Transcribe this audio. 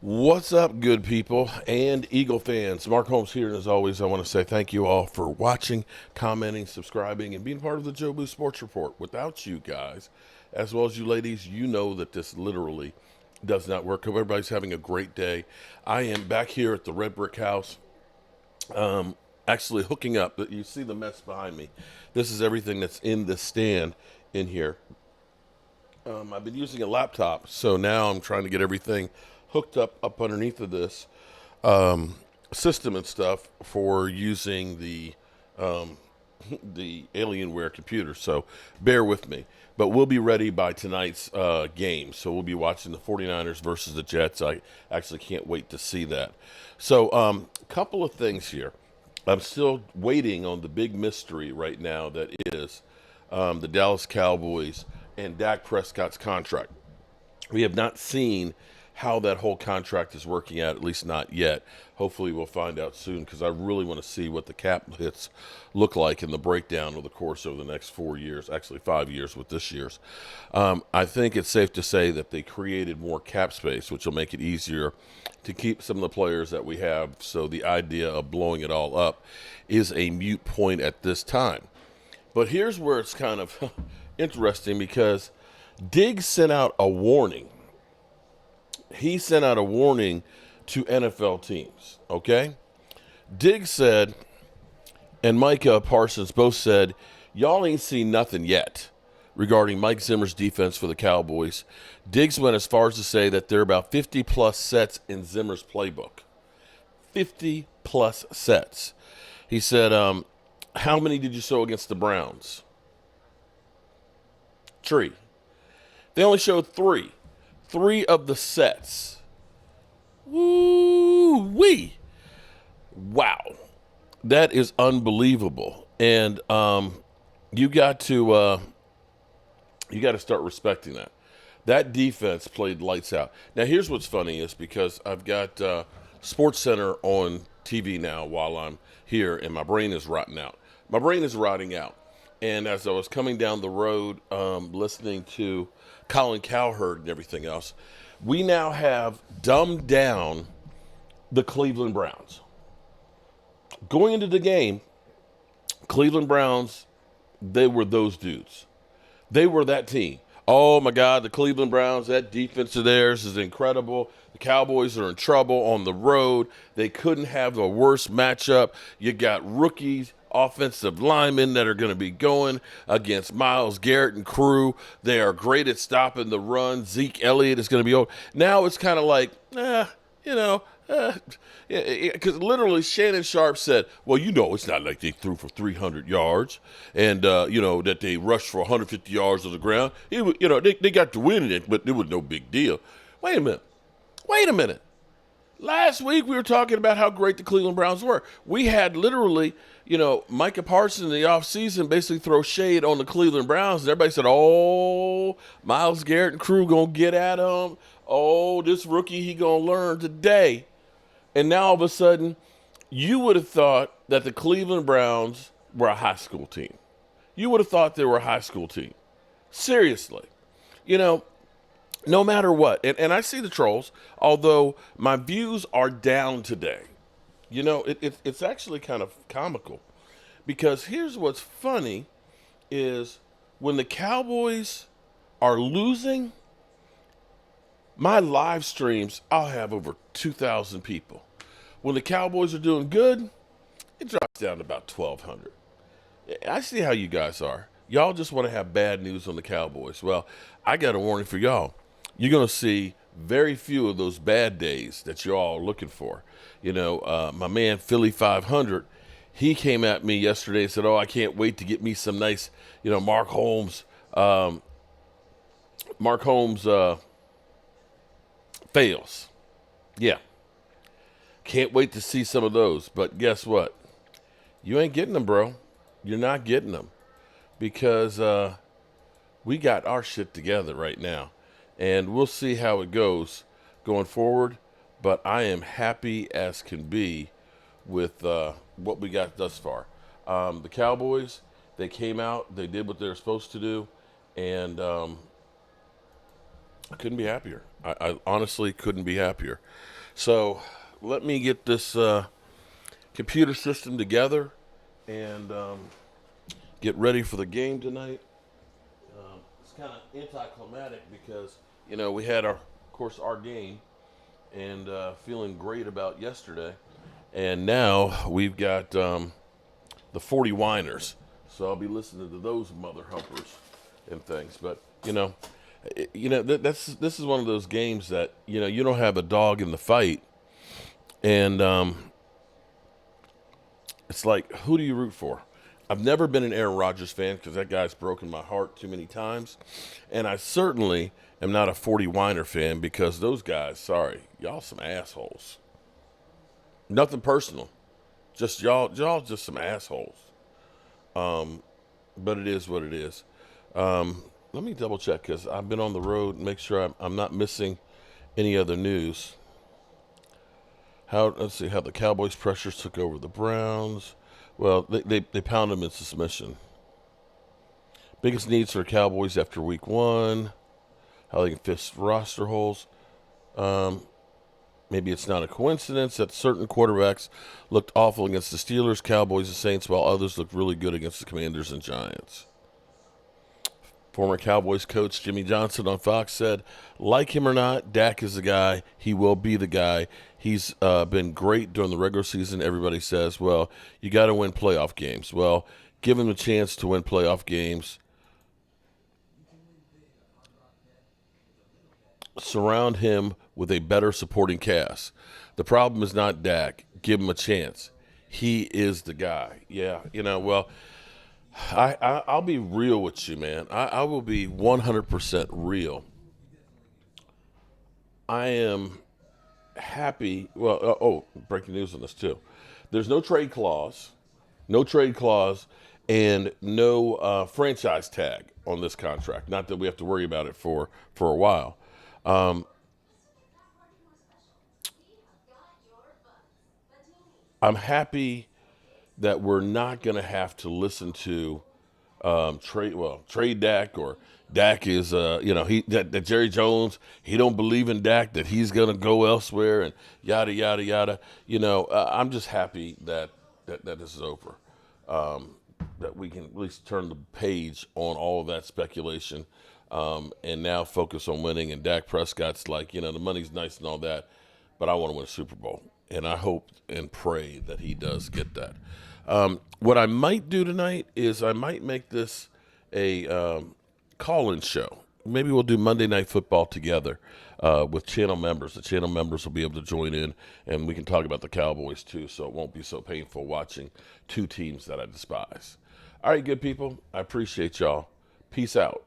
What's up, good people and Eagle fans? Mark Holmes here, and as always, I want to say thank you all for watching, commenting, subscribing, and being part of the Joe Boo Sports Report. Without you guys, as well as you ladies, you know that this literally does not work. Hope everybody's having a great day. I am back here at the Red Brick House, actually hooking up. You see the mess behind me. This is everything that's in the stand in here. I've been using a laptop, so now I'm trying to get everything hooked up underneath of this system and stuff for using um, the Alienware computer. So bear with me. But we'll be ready by tonight's game. So we'll be watching the 49ers versus the Jets. I actually can't wait to see that. So a couple of things here. I'm still waiting on the big mystery right now that is the Dallas Cowboys and Dak Prescott's contract. We have not seen how that whole contract is working out, at least not yet. Hopefully we'll find out soon, because I really want to see what the cap hits look like in the breakdown of the course over the next 4 years, actually 5 years with this year's. I think it's safe to say that they created more cap space, which will make it easier to keep some of the players that we have. So the idea of blowing it all up is a moot point at this time. But here's where it's kind of interesting, because Diggs sent out a warning. He sent out a warning to NFL teams, okay? Diggs said, and Micah Parsons both said, y'all ain't seen nothing yet regarding Mike Zimmer's defense for the Cowboys. Diggs went as far as to say that there are about 50-plus sets in Zimmer's playbook. 50-plus sets. He said, how many did you sow against the Browns? 3. They only showed 3. 3 of the sets. Woo-wee. Wow. That is unbelievable. And you got to start respecting that. That defense played lights out. Now, here's what's funny is because I've got Sports Center on TV now while I'm here, and my brain is rotting out. My brain is rotting out. And as I was coming down the road, listening to Colin Cowherd and everything else, we now have dumbed down the Cleveland Browns. Going into the game, Cleveland Browns, they were those dudes. They were that team. Oh, my God, the Cleveland Browns, that defense of theirs is incredible. The Cowboys are in trouble on the road. They couldn't have a worse matchup. You got rookies, offensive linemen that are going to be going against Myles Garrett and crew. They are great at stopping the run. Zeke Elliott is going to be over. Now it's kind of like, because literally Shannon Sharp said, well, it's not like they threw for 300 yards and, that they rushed for 150 yards on the ground. They got to win it, but it was no big deal. Wait a minute. Last week we were talking about how great the Cleveland Browns were. We had literally, Micah Parsons in the offseason basically throw shade on the Cleveland Browns. And everybody said, oh, Myles Garrett and crew going to get at him. Oh, this rookie, he going to learn today. And now all of a sudden, you would have thought that the Cleveland Browns were a high school team. You would have thought they were a high school team. Seriously. No matter what. And I see the trolls, although my views are down today. It's actually kind of comical. Because here's what's funny is when the Cowboys are losing, my live streams, I'll have over 2,000 people. When the Cowboys are doing good, it drops down to about 1,200. I see how you guys are. Y'all just want to have bad news on the Cowboys. Well, I got a warning for y'all. You're going to see very few of those bad days that you're all looking for. My man, Philly 500, he came at me yesterday and said, oh, I can't wait to get me some nice, Mark Holmes fails. Yeah. Can't wait to see some of those. But guess what? You ain't getting them, bro. You're not getting them. Because we got our shit together right now. And we'll see how it goes going forward. But I am happy as can be with what we got thus far. The Cowboys, they came out. They did what they were supposed to do. And I couldn't be happier. I honestly couldn't be happier. So let me get this computer system together and get ready for the game tonight. It's kind of anticlimactic because we had of course, our game and feeling great about yesterday, and now we've got the 40 whiners. So I'll be listening to those mother humpers and things. But this is one of those games that you don't have a dog in the fight, and it's like, who do you root for? I've never been an Aaron Rodgers fan because that guy's broken my heart too many times, and I certainly am not a 40 whiner fan because those guys, sorry, y'all some assholes. Nothing personal, just y'all just some assholes. But it is what it is. Let me double check because I've been on the road and make sure I'm not missing any other news. Let's see how the Cowboys pressures took over the Browns. Well, they pounded them into submission. Biggest needs for the Cowboys after week 1. How they can fix roster holes. Maybe it's not a coincidence that certain quarterbacks looked awful against the Steelers, Cowboys, and Saints, while others looked really good against the Commanders and Giants. Former Cowboys coach Jimmy Johnson on Fox said, like him or not, Dak is the guy. He will be the guy. He's been great during the regular season. Everybody says, well, you got to win playoff games. Well, give him a chance to win playoff games. Surround him with a better supporting cast. The problem is not Dak. Give him a chance. He is the guy. Yeah, well, I'll be real with you, man. I will be 100% real. I am happy. Well, breaking news on this too. There's no trade clause, and no franchise tag on this contract. Not that we have to worry about it for a while. I'm happy that we're not going to have to listen to trade Dak, or Dak is that Jerry Jones, he don't believe in Dak, that he's going to go elsewhere, and yada yada yada. I'm just happy that this is over. That we can at least turn the page on all of that speculation, and now focus on winning. And Dak Prescott's like, the money's nice and all that, but I want to win a Super Bowl, and I hope and pray that he does get that. What I might do tonight is I might make this a call-in show. Maybe we'll do Monday Night Football together with channel members. The channel members will be able to join in, and we can talk about the Cowboys too, so it won't be so painful watching two teams that I despise. All right, good people. I appreciate y'all. Peace out.